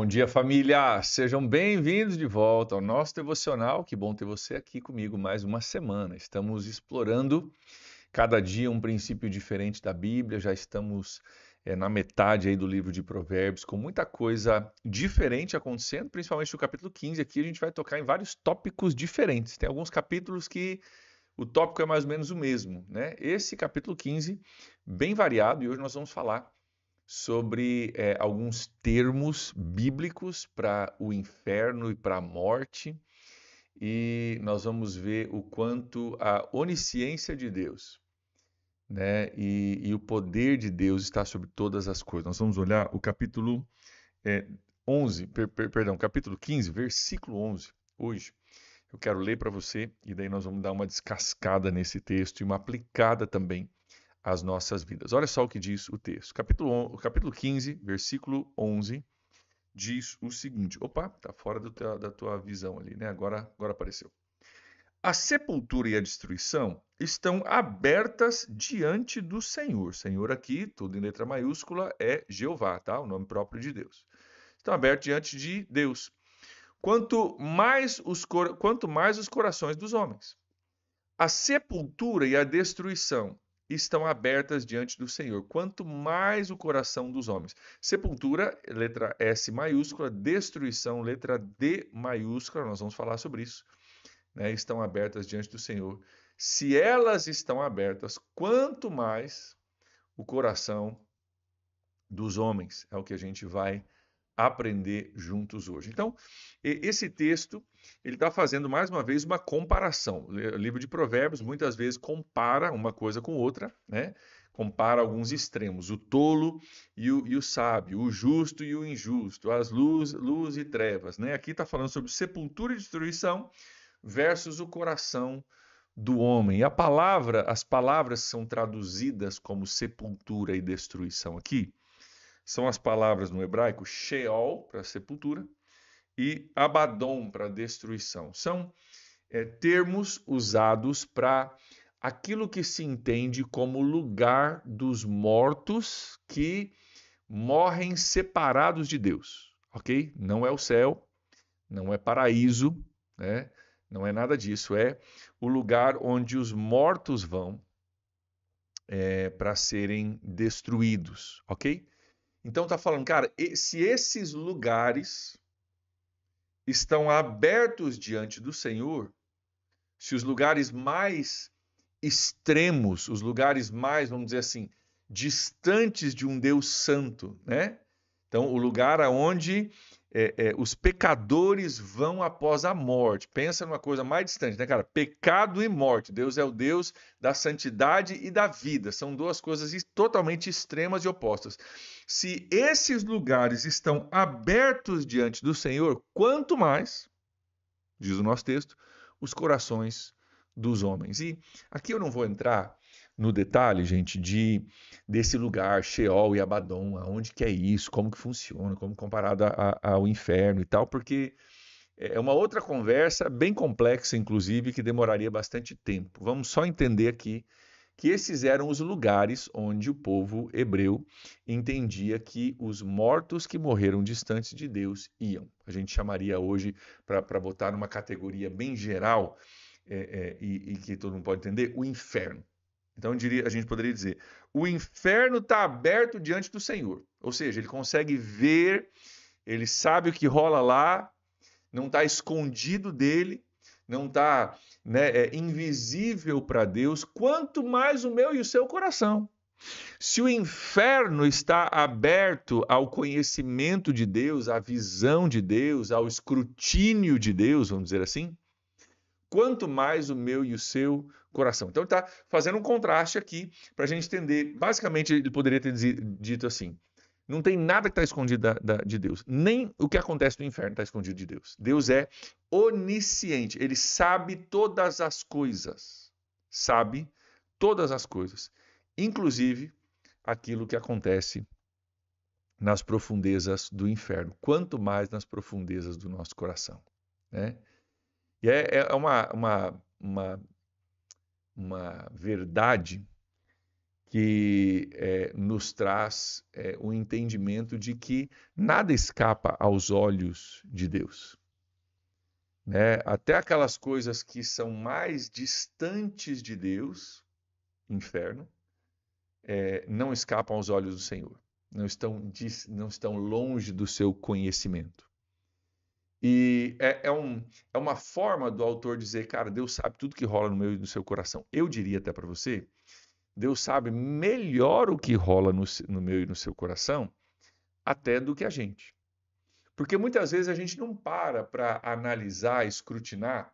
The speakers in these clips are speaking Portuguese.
Bom dia, família! Sejam bem-vindos de volta ao nosso devocional. Que bom ter você aqui comigo mais uma semana. Estamos explorando cada dia um princípio diferente da Bíblia. Já estamos na metade aí do livro de Provérbios, com muita coisa diferente acontecendo, principalmente no capítulo 15. Aqui a gente vai tocar em vários tópicos diferentes. Tem alguns capítulos que o tópico é mais ou menos o mesmo, né? Esse capítulo 15, bem variado, e hoje nós vamos falar sobre alguns termos bíblicos para o inferno e para a morte, e nós vamos ver o quanto a onisciência de Deus, né, e o poder de Deus está sobre todas as coisas. Nós vamos olhar o capítulo 11, perdão, capítulo 15, versículo 11, hoje. Eu quero ler para você e daí nós vamos dar uma descascada nesse texto e uma aplicada também as nossas vidas. Olha só o que diz o texto. O capítulo 15, versículo 11, diz o seguinte. Opa, está fora da tua visão ali, né? Agora apareceu. A sepultura e a destruição estão abertas diante do Senhor. Senhor aqui, tudo em letra maiúscula, é Jeová, tá? O nome próprio de Deus. Estão abertos diante de Deus. Quanto mais os corações dos homens. A sepultura e a destruição estão abertas diante do Senhor, quanto mais o coração dos homens. Sepultura, letra S maiúscula, destruição, letra D maiúscula, nós vamos falar sobre isso, né? Estão abertas diante do Senhor. Se elas estão abertas, quanto mais o coração dos homens, é o que a gente vai aprender juntos hoje. Então, esse texto, ele está fazendo mais uma vez uma comparação. O livro de Provérbios muitas vezes compara uma coisa com outra, né? Compara alguns extremos, o tolo e o sábio, o justo e o injusto, as luz e trevas, né? Aqui está falando sobre sepultura e destruição versus o coração do homem. E as palavras são traduzidas como sepultura e destruição aqui. São as palavras no hebraico Sheol, para sepultura, e Abaddon, para destruição. São termos usados para aquilo que se entende como lugar dos mortos que morrem separados de Deus, ok? Não é o céu, não é paraíso, né? Não é nada disso, é o lugar onde os mortos vão para serem destruídos, ok? Então está falando, cara, se esses lugares estão abertos diante do Senhor, se os lugares mais extremos, os lugares mais, vamos dizer assim, distantes de um Deus santo, né? Então, o lugar aonde os pecadores vão após a morte. Pensa numa coisa mais distante, né, cara? Pecado e morte. Deus é o Deus da santidade e da vida. São duas coisas totalmente extremas e opostas. Se esses lugares estão abertos diante do Senhor, quanto mais, diz o nosso texto, os corações dos homens. E aqui eu não vou entrar no detalhe, gente, desse lugar, Sheol e Abaddon, aonde que é isso, como que funciona, como comparado ao inferno e tal, porque é uma outra conversa bem complexa, inclusive, que demoraria bastante tempo. Vamos só entender aqui que esses eram os lugares onde o povo hebreu entendia que os mortos que morreram distantes de Deus iam. A gente chamaria hoje, para botar numa categoria bem geral, e que todo mundo pode entender, o inferno. Então a gente poderia dizer, o inferno está aberto diante do Senhor. Ou seja, ele consegue ver, ele sabe o que rola lá, não está escondido dele, não está invisível para Deus, quanto mais o meu e o seu coração. Se o inferno está aberto ao conhecimento de Deus, à visão de Deus, ao escrutínio de Deus, vamos dizer assim, quanto mais o meu e o seu coração. Então, ele está fazendo um contraste aqui para a gente entender. Basicamente, ele poderia ter dito assim: não tem nada que está escondido de Deus. Nem o que acontece no inferno está escondido de Deus. Deus é onisciente. Ele sabe todas as coisas. Sabe todas as coisas. Inclusive aquilo que acontece nas profundezas do inferno. Quanto mais nas profundezas do nosso coração, né? E uma verdade que nos traz o entendimento de que nada escapa aos olhos de Deus, né? Até aquelas coisas que são mais distantes de Deus, inferno, não escapam aos olhos do Senhor, não estão longe do seu conhecimento. E é uma forma do autor dizer, cara, Deus sabe tudo que rola no meu e no seu coração. Eu diria até para você, Deus sabe melhor o que rola no meu e no seu coração até do que a gente. Porque muitas vezes a gente não para analisar, escrutinar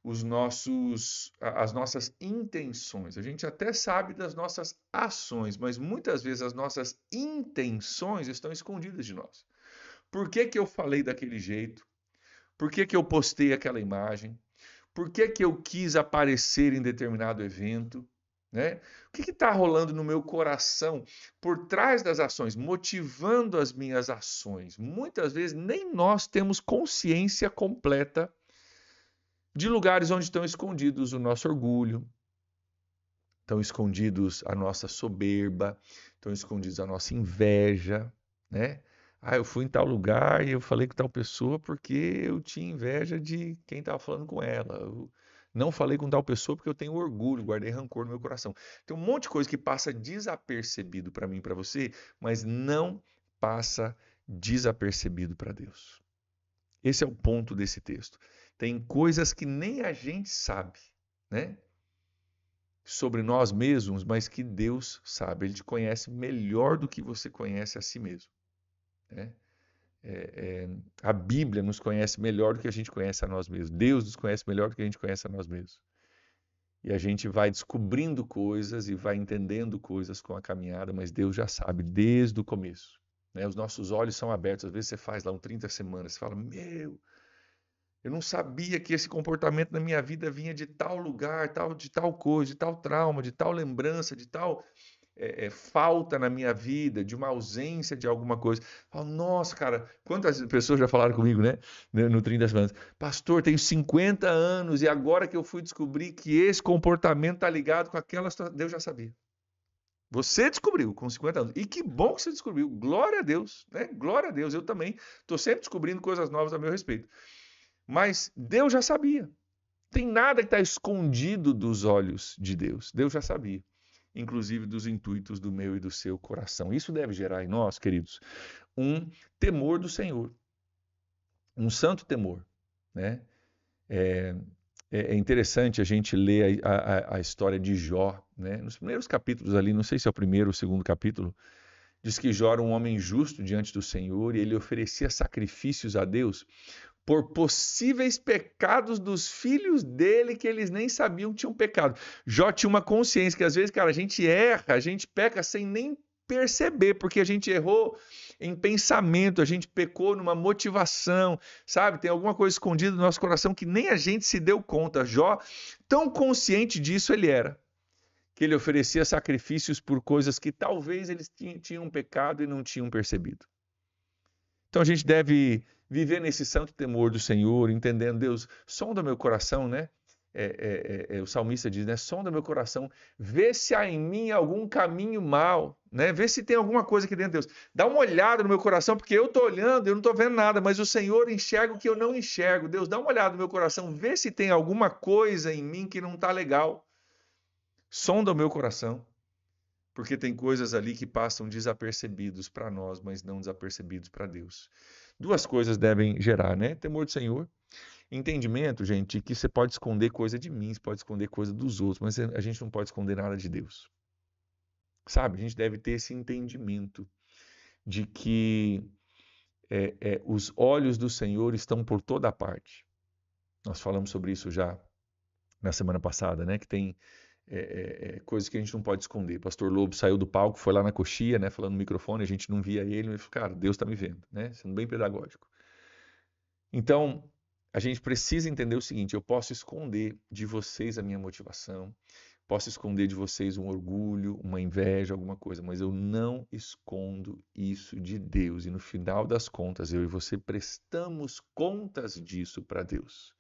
as nossas intenções. A gente até sabe das nossas ações, mas muitas vezes as nossas intenções estão escondidas de nós. Por que que eu falei daquele jeito? Por que que eu postei aquela imagem? Por que que eu quis aparecer em determinado evento? Né? O que está rolando no meu coração por trás das ações, motivando as minhas ações? Muitas vezes nem nós temos consciência completa de lugares onde estão escondidos o nosso orgulho, estão escondidos a nossa soberba, estão escondidos a nossa inveja, né? Ah, eu fui em tal lugar e eu falei com tal pessoa porque eu tinha inveja de quem estava falando com ela. Eu não falei com tal pessoa porque eu tenho orgulho, guardei rancor no meu coração. Tem um monte de coisa que passa desapercebido para mim e para você, mas não passa desapercebido para Deus. Esse é o ponto desse texto. Tem coisas que nem a gente sabe, né? Sobre nós mesmos, mas que Deus sabe. Ele te conhece melhor do que você conhece a si mesmo, né? A Bíblia nos conhece melhor do que a gente conhece a nós mesmos. Deus nos conhece melhor do que a gente conhece a nós mesmos. E a gente vai descobrindo coisas e vai entendendo coisas com a caminhada, mas Deus já sabe desde o começo, né? Os nossos olhos são abertos. Às vezes você faz lá 30 semanas, você fala, eu não sabia que esse comportamento na minha vida vinha de tal lugar, de tal coisa, de tal trauma, de tal lembrança, de tal falta na minha vida, de uma ausência de alguma coisa. Falo, nossa, cara, quantas pessoas já falaram comigo, né? No 30 semanas. Pastor, tenho 50 anos e agora que eu fui descobrir que esse comportamento está ligado com aquela situação. Deus já sabia. Você descobriu com 50 anos. E que bom que você descobriu. Glória a Deus, né? Glória a Deus. Eu também estou sempre descobrindo coisas novas a meu respeito. Mas Deus já sabia. Tem nada que está escondido dos olhos de Deus. Deus já sabia, inclusive dos intuitos do meu e do seu coração. Isso deve gerar em nós, queridos, um temor do Senhor, um santo temor, né? É interessante a gente ler a história de Jó, né? Nos primeiros capítulos ali, não sei se é o primeiro ou o segundo capítulo, diz que Jó era um homem justo diante do Senhor e ele oferecia sacrifícios a Deus por possíveis pecados dos filhos dele que eles nem sabiam que tinham pecado. Jó tinha uma consciência que às vezes, cara, a gente erra, a gente peca sem nem perceber, porque a gente errou em pensamento, a gente pecou numa motivação, sabe? Tem alguma coisa escondida no nosso coração que nem a gente se deu conta. Jó, tão consciente disso ele era, que ele oferecia sacrifícios por coisas que talvez eles tinham pecado e não tinham percebido. Então a gente deve viver nesse santo temor do Senhor, entendendo, Deus, sonda meu coração, né? O salmista diz, né? Sonda meu coração, vê se há em mim algum caminho mau, né? Vê se tem alguma coisa aqui dentro de Deus. Dá uma olhada no meu coração, porque eu estou olhando, eu não estou vendo nada, mas o Senhor enxerga o que eu não enxergo. Deus, dá uma olhada no meu coração, vê se tem alguma coisa em mim que não está legal. Sonda o meu coração. Porque tem coisas ali que passam desapercebidos para nós, mas não desapercebidos para Deus. Duas coisas devem gerar, né? Temor do Senhor. Entendimento, gente, que você pode esconder coisa de mim, você pode esconder coisa dos outros, mas a gente não pode esconder nada de Deus. Sabe? A gente deve ter esse entendimento de que os olhos do Senhor estão por toda parte. Nós falamos sobre isso já na semana passada, né? Que tem coisas que a gente não pode esconder. Pastor Lobo saiu do palco, foi lá na coxia, né, falando no microfone, a gente não via ele, mas falou, cara, Deus está me vendo, né, sendo bem pedagógico. Então, a gente precisa entender o seguinte, eu posso esconder de vocês a minha motivação, posso esconder de vocês um orgulho, uma inveja, alguma coisa, mas eu não escondo isso de Deus. E no final das contas, eu e você prestamos contas disso para Deus.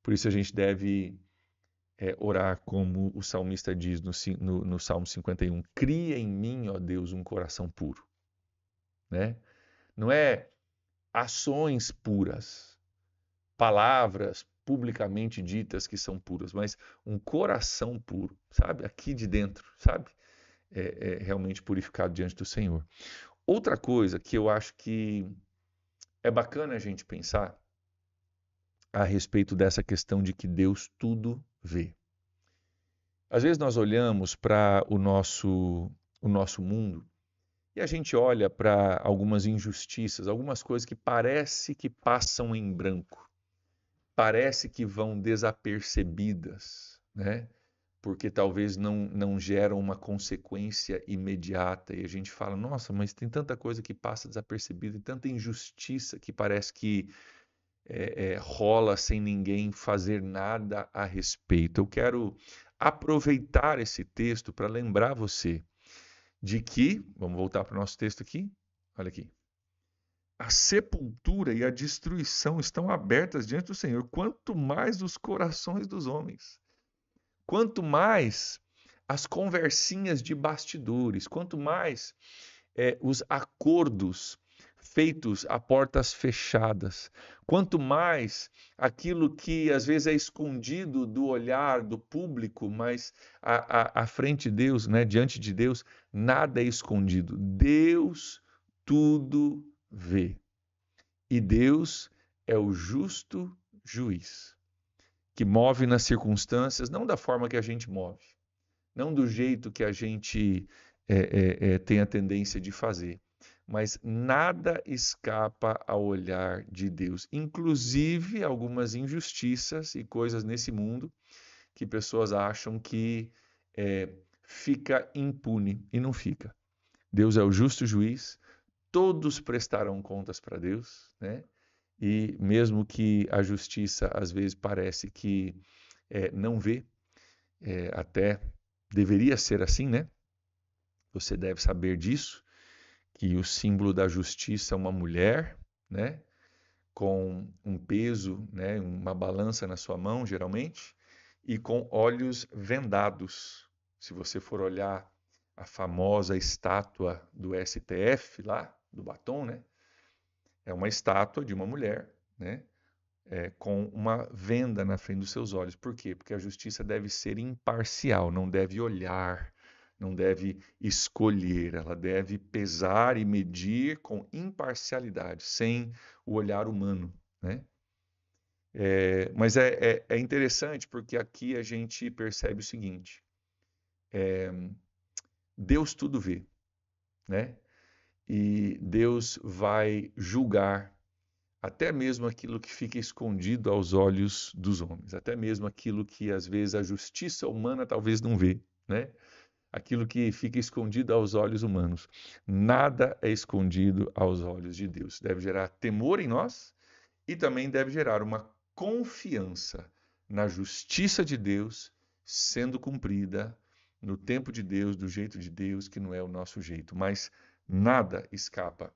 Por isso a gente deve orar como o salmista diz no Salmo 51, cria em mim, ó Deus, um coração puro, né? Não é ações puras, palavras publicamente ditas que são puras, mas um coração puro, sabe? Aqui de dentro, sabe? Realmente purificado diante do Senhor. Outra coisa que eu acho que é bacana a gente pensar a respeito dessa questão de que Deus tudo vê. Às vezes nós olhamos para o nosso mundo e a gente olha para algumas injustiças, algumas coisas que parece que passam em branco, parece que vão desapercebidas, né? Porque talvez não geram uma consequência imediata. E a gente fala, nossa, mas tem tanta coisa que passa desapercebida, e tanta injustiça que parece que rola sem ninguém fazer nada a respeito. Eu quero aproveitar esse texto para lembrar você de que, vamos voltar para o nosso texto aqui, olha aqui. A sepultura e a destruição estão abertas diante do Senhor, quanto mais os corações dos homens. Quanto mais as conversinhas de bastidores, quanto mais os acordos feitos a portas fechadas, quanto mais aquilo que às vezes é escondido do olhar do público, mas à frente de Deus, né, diante de Deus, nada é escondido. Deus tudo vê. E Deus é o justo juiz, que move nas circunstâncias, não da forma que a gente move, não do jeito que a gente tem a tendência de fazer, mas nada escapa ao olhar de Deus, inclusive algumas injustiças e coisas nesse mundo que pessoas acham que fica impune e não fica. Deus é o justo juiz, todos prestarão contas para Deus, né? E mesmo que a justiça às vezes parece que não vê, até deveria ser assim, né? Você deve saber disso, que o símbolo da justiça é uma mulher, né? Com um peso, né? Uma balança na sua mão, geralmente, e com olhos vendados. Se você for olhar a famosa estátua do STF lá, do batom, né? É uma estátua de uma mulher, né? Com uma venda na frente dos seus olhos. Por quê? Porque a justiça deve ser imparcial, não deve olhar, não deve escolher, ela deve pesar e medir com imparcialidade, sem o olhar humano, né? Mas é interessante porque aqui a gente percebe o seguinte: Deus tudo vê, né? E Deus vai julgar até mesmo aquilo que fica escondido aos olhos dos homens, até mesmo aquilo que às vezes a justiça humana talvez não vê, né? Aquilo que fica escondido aos olhos humanos. Nada é escondido aos olhos de Deus. Deve gerar temor em nós e também deve gerar uma confiança na justiça de Deus sendo cumprida no tempo de Deus, do jeito de Deus, que não é o nosso jeito. Mas nada escapa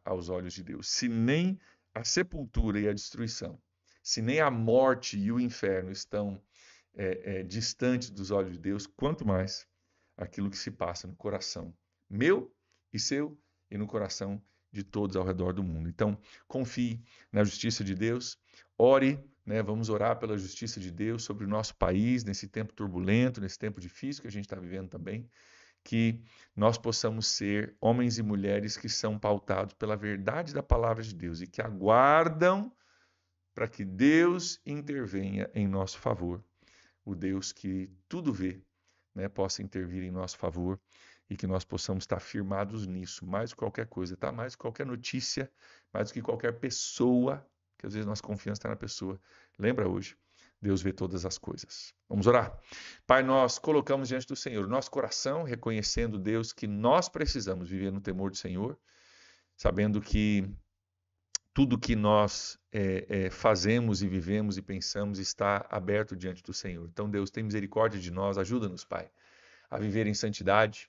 aos olhos de Deus. Se nem a sepultura e a destruição, se nem a morte e o inferno estão distantes dos olhos de Deus, quanto mais aquilo que se passa no coração meu e seu e no coração de todos ao redor do mundo. Então, confie na justiça de Deus, ore, né? Vamos orar pela justiça de Deus sobre o nosso país, nesse tempo turbulento, nesse tempo difícil que a gente está vivendo também, que nós possamos ser homens e mulheres que são pautados pela verdade da palavra de Deus e que aguardam para que Deus intervenha em nosso favor. O Deus que tudo vê, né, possa intervir em nosso favor e que nós possamos estar firmados nisso, mais do que qualquer coisa, tá? Mais do que qualquer notícia, mais do que qualquer pessoa, que às vezes nossa confiança está na pessoa. Lembra hoje, Deus vê todas as coisas. Vamos orar? Pai, nós colocamos diante do Senhor o nosso coração, reconhecendo, Deus, que nós precisamos viver no temor do Senhor, sabendo que tudo que nós fazemos e vivemos e pensamos está aberto diante do Senhor. Então, Deus, tem misericórdia de nós, ajuda-nos, Pai, a viver em santidade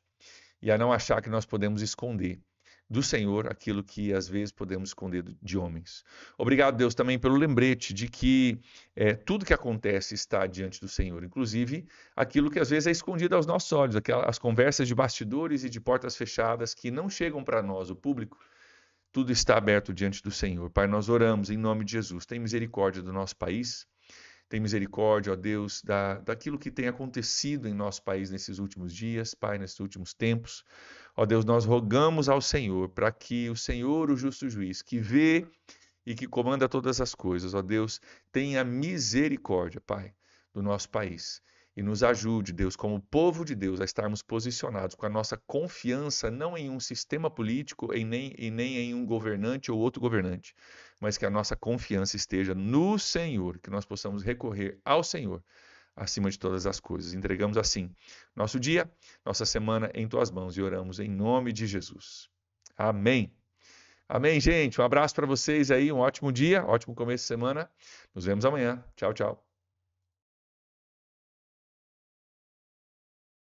e a não achar que nós podemos esconder do Senhor aquilo que às vezes podemos esconder de homens. Obrigado, Deus, também pelo lembrete de que tudo que acontece está diante do Senhor, inclusive aquilo que às vezes é escondido aos nossos olhos, as conversas de bastidores e de portas fechadas que não chegam para nós, o público. Tudo está aberto diante do Senhor. Pai, nós oramos em nome de Jesus. Tem misericórdia do nosso país. Tem misericórdia, ó Deus, daquilo que tem acontecido em nosso país nesses últimos dias, Pai, nesses últimos tempos. Ó Deus, nós rogamos ao Senhor para que o Senhor, o justo juiz, que vê e que comanda todas as coisas, ó Deus, tenha misericórdia, Pai, do nosso país. E nos ajude, Deus, como povo de Deus, a estarmos posicionados com a nossa confiança não em um sistema político e nem em um governante ou outro governante, mas que a nossa confiança esteja no Senhor, que nós possamos recorrer ao Senhor acima de todas as coisas. Entregamos assim nosso dia, nossa semana em tuas mãos e oramos em nome de Jesus. Amém. Amém, gente. Um abraço para vocês aí, um ótimo dia, ótimo começo de semana. Nos vemos amanhã. Tchau, tchau.